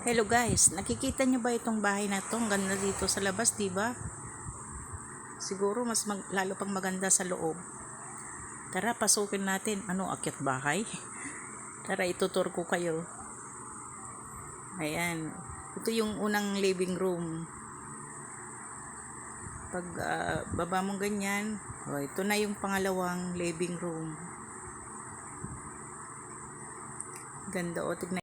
Hello guys, nakikita nyo ba itong bahay na to? Ang ganda dito sa labas, di ba? Siguro lalo pang maganda sa loob. Tara, pasukin natin. Ano, akyat bahay? Tara, itutur ko kayo. Ayan. Ito yung unang living room. Pag baba mong ganyan, ito na yung pangalawang living room. Ganda, tignan.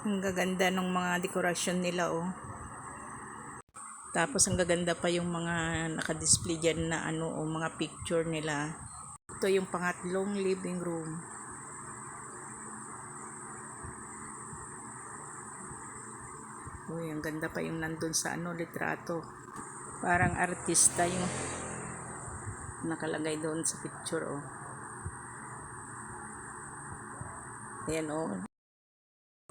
Ang gaganda ng mga dekorasyon nila, Tapos ang gaganda pa yung mga naka-display dyan na mga picture nila. Ito yung pangatlong living room. Uy, ang ganda pa yung nandun sa litrato. Parang artista yung nakalagay doon sa picture, Ayan,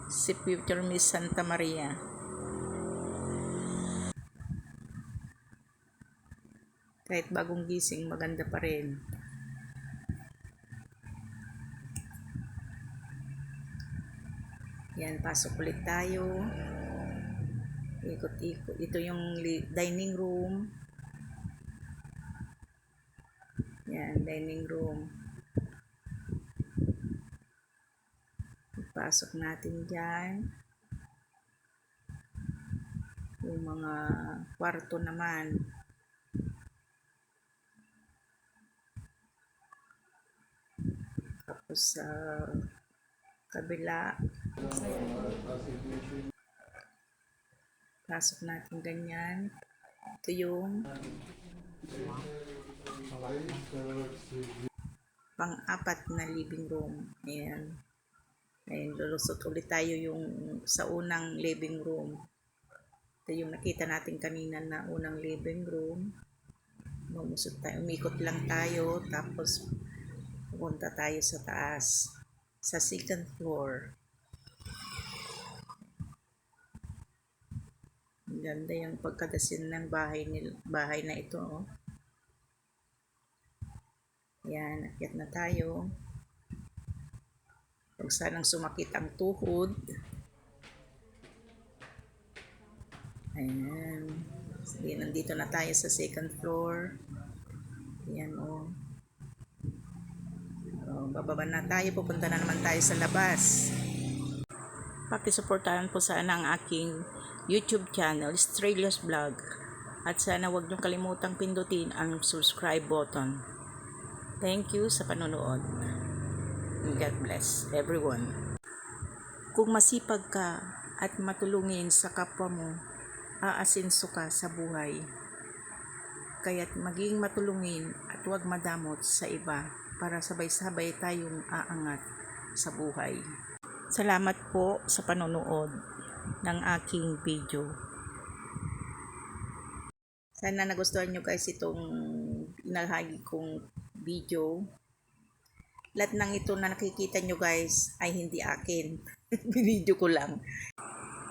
si Future Miss Santa Maria. Kahit bagong gising, maganda pa rin. Yan, pasok ulit tayo. Ikot-ikot. Ito yung dining room. Yan, dining room. Pasok natin dyan. Yung mga kwarto naman. Tapos sa kabila. Pasok natin ganyan. Ito yung pang-apat na living room. Ayan. Ayan, lulusot ulit tayo yung sa unang living room. Ito yung nakita natin kanina na unang living room. Lumusot tayo, umikot lang tayo, tapos pupunta tayo sa taas, sa second floor. Ang ganda yung pagkadasin ng bahay na ito, Yan, akyat na tayo. Huwag sanang sumakit ang tuhod. Ayan. Sige, nandito na tayo sa second floor. Ayan, bababa na tayo. Pupunta na naman tayo sa labas. Pakisuportahan po sana ang aking YouTube channel, Strelios Vlog. At sana huwag niyong kalimutang pindutin ang subscribe button. Thank you sa panonood. God bless everyone. Kung masipag ka at matulungin sa kapwa mo, aasenso ka sa buhay. Kaya't maging matulungin at huwag madamot sa iba para sabay-sabay tayong aangat sa buhay. Salamat po sa panonood ng aking video. Sana nagustuhan nyo guys itong inahagi kong video. Lahat ng ito na nakikita nyo guys ay hindi akin. Binidyo ko lang.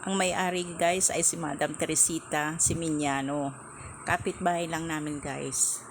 Ang may-ari guys ay si Madam Teresita Simiñano. Kapitbahay lang namin guys.